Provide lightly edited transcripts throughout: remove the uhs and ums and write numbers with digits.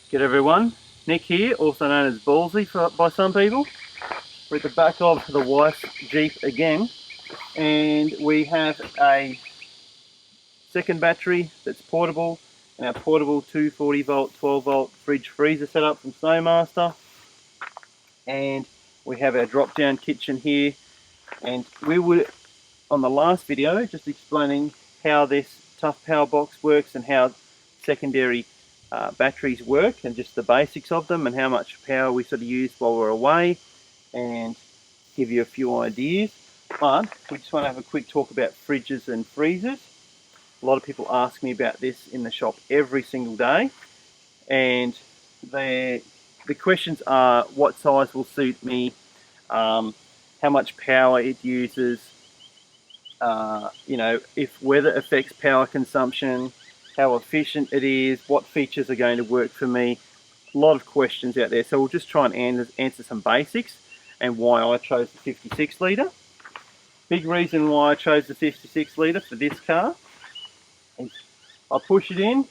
G'day everyone, Nick here, also known as Ballsy by some people. We're at the back of the wife's Jeep again, and we have a second battery that's portable, and our portable 240 volt, 12 volt fridge freezer setup from Snowmaster. And we have our drop down kitchen here, and we were on the last video just explaining how this tough power box works and how secondary batteries work and just the basics of them and how much power we sort of use while we're away, and give you a few ideas. But we just want to have a quick talk about fridges and freezers. A lot of people ask me about this in the shop every single day, and the questions are what size will suit me, how much power it uses, if weather affects power consumption, how efficient it is, what features are going to work for me. A lot of questions out there, so we'll just try and answer some basics and why I chose the 56 litre. Big reason why I chose the 56 litre for this car is I push it in,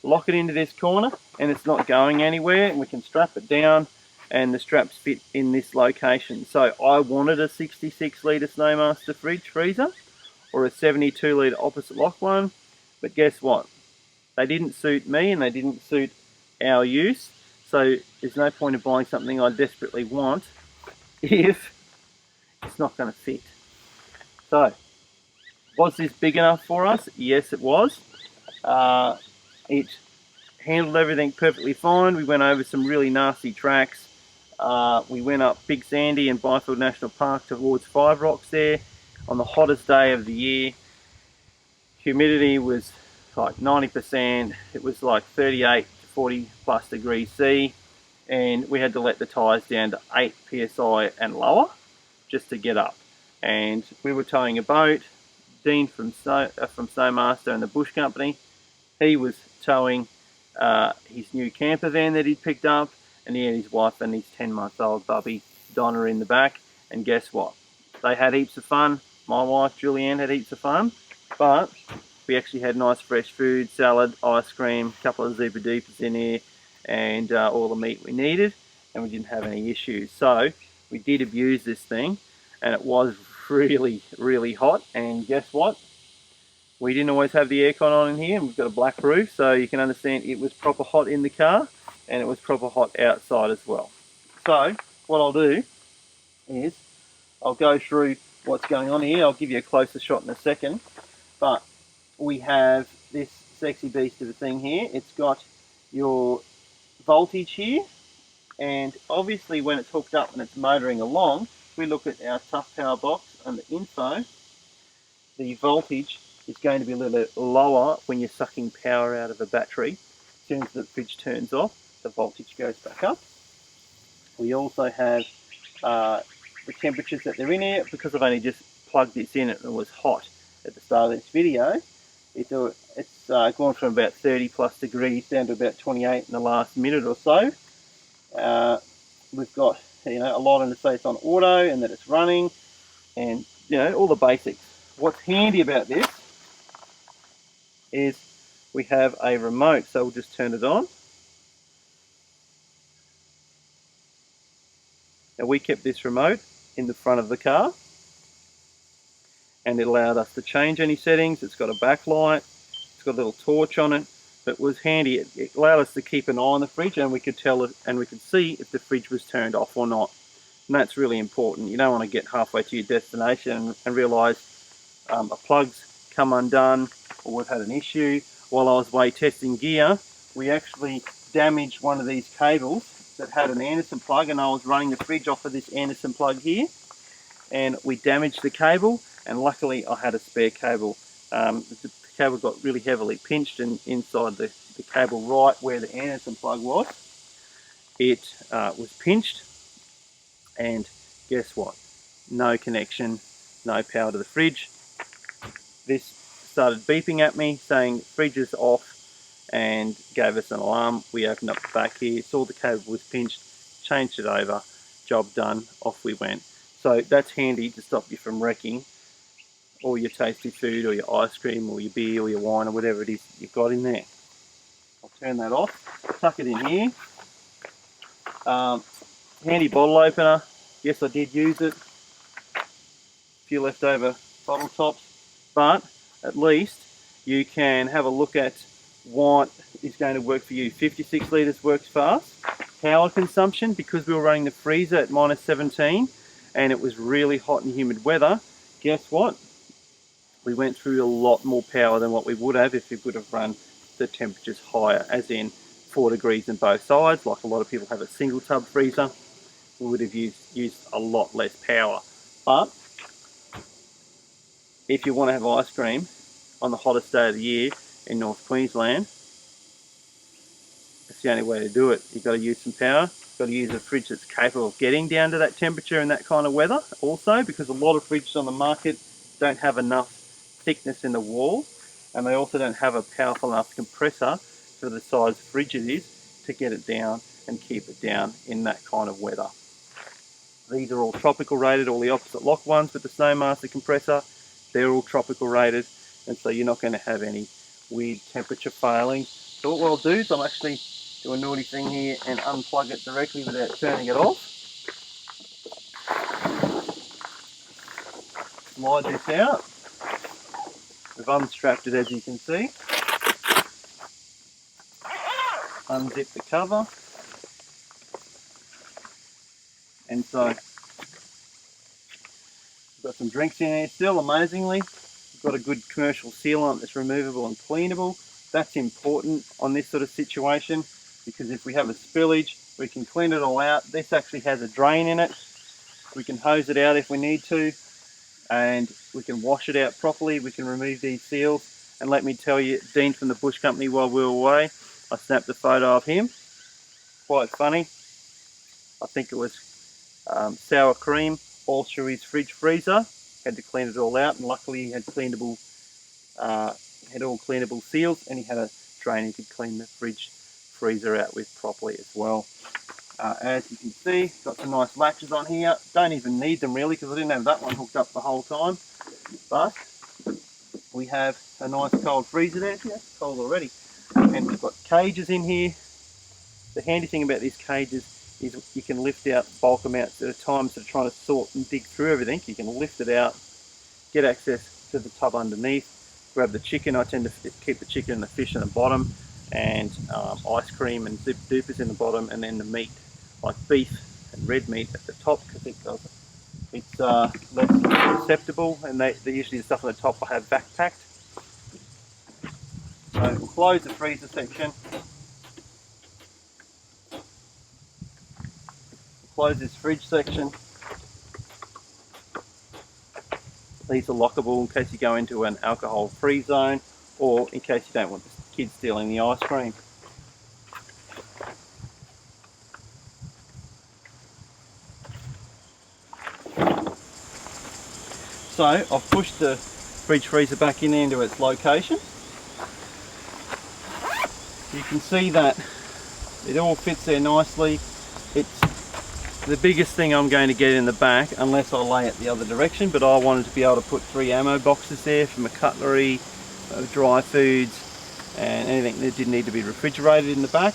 lock it into this corner, and it's not going anywhere, and we can strap it down and the straps fit in this location. So I wanted a 66 litre Snowmaster fridge freezer or a 72 litre opposite lock one, but guess what? They didn't suit me and they didn't suit our use, so there's no point in buying something I desperately want if it's not going to fit. So, was this big enough for us? Yes, it was. It handled everything perfectly fine. We went over some really nasty tracks. We went up Big Sandy and Byfield National Park towards Five Rocks there on the hottest day of the year. Humidity was like 90%. It was like 38 to 40 plus degrees C, and we had to let the tyres down to 8 psi and lower just to get up. And we were towing a boat. Dean from Snowmaster and the Bush Company, he was towing his new camper van that he'd picked up, and he had his wife and his 10-month-old bubby Donna in the back. And guess what? They had heaps of fun. My wife Julianne had heaps of fun, but we actually had nice fresh food, salad, ice cream, a couple of Zebra Deepers in here, and all the meat we needed, and we didn't have any issues. So we did abuse this thing, and it was really, really hot. And guess what? We didn't always have the aircon on in here, and we've got a black roof, so you can understand it was proper hot in the car, and it was proper hot outside as well. So what I'll do is I'll go through what's going on here. I'll give you a closer shot in a second, but we have this sexy beast of a thing here. It's got your voltage here, and obviously when it's hooked up and it's motoring along, if we look at our tough power box and the info, the voltage is going to be a little bit lower when you're sucking power out of a battery. As soon as the fridge turns off, the voltage goes back up. We also have the temperatures that they're in here. Because I've only just plugged this in and it was hot at the start of this video, it's gone from about 30 plus degrees down to about 28 in the last minute or so. We've got a lot to say it's on auto and that it's running, and all the basics. What's handy about this is we have a remote, so we'll just turn it on. Now we kept this remote in the front of the car, and it allowed us to change any settings. It's got a backlight, it's got a little torch on it, but it was handy. It allowed us to keep an eye on the fridge, and we could tell it, and we could see if the fridge was turned off or not. And that's really important. You don't want to get halfway to your destination and realise a plug's come undone or we've had an issue. While I was away testing gear, we actually damaged one of these cables that had an Anderson plug, and I was running the fridge off of this Anderson plug here, and we damaged the cable, and luckily I had a spare cable. The cable got really heavily pinched, and inside the cable right where the Anderson plug was, it was pinched, and guess what? No connection, no power to the fridge. This started beeping at me saying fridge is off, and gave us an alarm. We opened up the back here, saw the cable was pinched, changed it over, job done, off we went. So that's handy to stop you from wrecking all your tasty food or your ice cream or your beer or your wine or whatever it is you've got in there. I'll turn that off, tuck it in here. Handy bottle opener. Yes, I did use it. A few leftover bottle tops, but at least you can have a look at what is going to work for you. 56 litres works fast. Power consumption, because we were running the freezer at -17 and it was really hot and humid weather, guess what? We went through a lot more power than what we would have if we would have run the temperatures higher, as in 4 degrees on both sides, like a lot of people have a single tub freezer. We would have used a lot less power. But if you want to have ice cream on the hottest day of the year in North Queensland, it's the only way to do it. You've got to use some power. You've got to use a fridge that's capable of getting down to that temperature in that kind of weather also, because a lot of fridges on the market don't have enough thickness in the wall, and they also don't have a powerful enough compressor for the size fridge it is to get it down and keep it down in that kind of weather. These are all tropical rated, all the opposite lock ones with the Snowmaster compressor, they're all tropical rated, and so you're not going to have any weird temperature failing. So what I'll do is I'll actually do a naughty thing here and unplug it directly without turning it off. Slide this out. We've unstrapped it, as you can see. Unzip the cover. And so, we've got some drinks in here still, amazingly. We've got a good commercial sealant that's removable and cleanable. That's important on this sort of situation, because if we have a spillage, we can clean it all out. This actually has a drain in it. We can hose it out if we need to, and we can wash it out properly. We can remove these seals. And let me tell you, Dean from the Bush Company, while we were away, I snapped a photo of him. Quite funny. I think it was sour cream all through his fridge freezer. Had to clean it all out, and luckily he had cleanable, had all cleanable seals, and he had a drain he could clean the fridge freezer out with properly as well. As you can see, got some nice latches on here. Don't even need them really, because I didn't have that one hooked up the whole time. But we have a nice cold freezer there. Yeah, it's cold already. And we've got cages in here. The handy thing about these cages is you can lift out bulk amounts at a time, so trying to sort and dig through everything. You can lift it out, get access to the tub underneath, grab the chicken. I tend to keep the chicken and the fish in the bottom, and ice cream and zip doopers in the bottom, and then the meat, like beef and red meat, at the top, because it's less susceptible, and they usually the stuff on the top I have backpacked. So we'll close the freezer section. Close this fridge section. These are lockable in case you go into an alcohol-free zone, or in case you don't want the kids stealing the ice cream. So I've pushed the fridge freezer back in into its location. You can see that it all fits there nicely. It's the biggest thing I'm going to get in the back, unless I lay it the other direction, but I wanted to be able to put 3 ammo boxes there for my cutlery, dry foods, and anything that didn't need to be refrigerated in the back.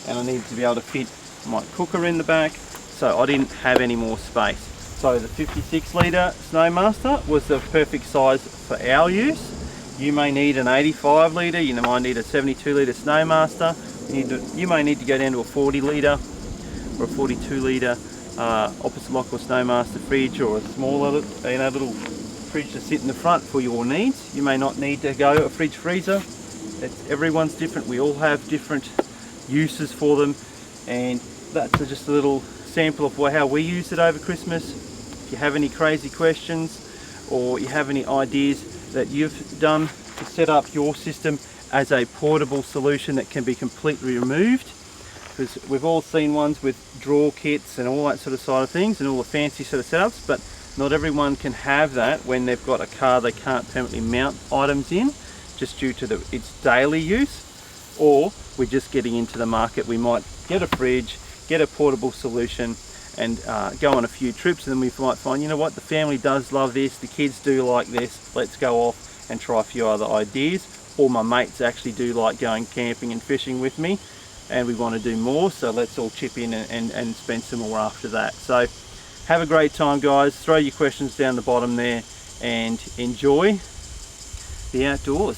And I needed to be able to fit my cooker in the back, so I didn't have any more space. So the 56 litre Snowmaster was the perfect size for our use. You may need an 85 litre, you might need a 72 litre Snowmaster, you may need to go down to a 40 litre or a 42 litre opposite lock or Snowmaster fridge, or a smaller little fridge to sit in the front for your needs. You may not need to go a fridge freezer. Everyone's different. We all have different uses for them, and that's just a little sample of how we use it over Christmas. If you have any crazy questions, or you have any ideas that you've done to set up your system as a portable solution that can be completely removed, because we've all seen ones with drawer kits and all that sort of side of things and all the fancy sort of setups, but not everyone can have that when they've got a car they can't permanently mount items in, just due to its daily use. Or we're just getting into the market. We might get a fridge, get a portable solution, and go on a few trips, and then we might find, you know what, the family does love this, the kids do like this, let's go off and try a few other ideas. all my mates actually do like going camping and fishing with me, and we want to do more, so let's all chip in and spend some more after that. So have a great time, guys. Throw your questions down the bottom there and enjoy the outdoors.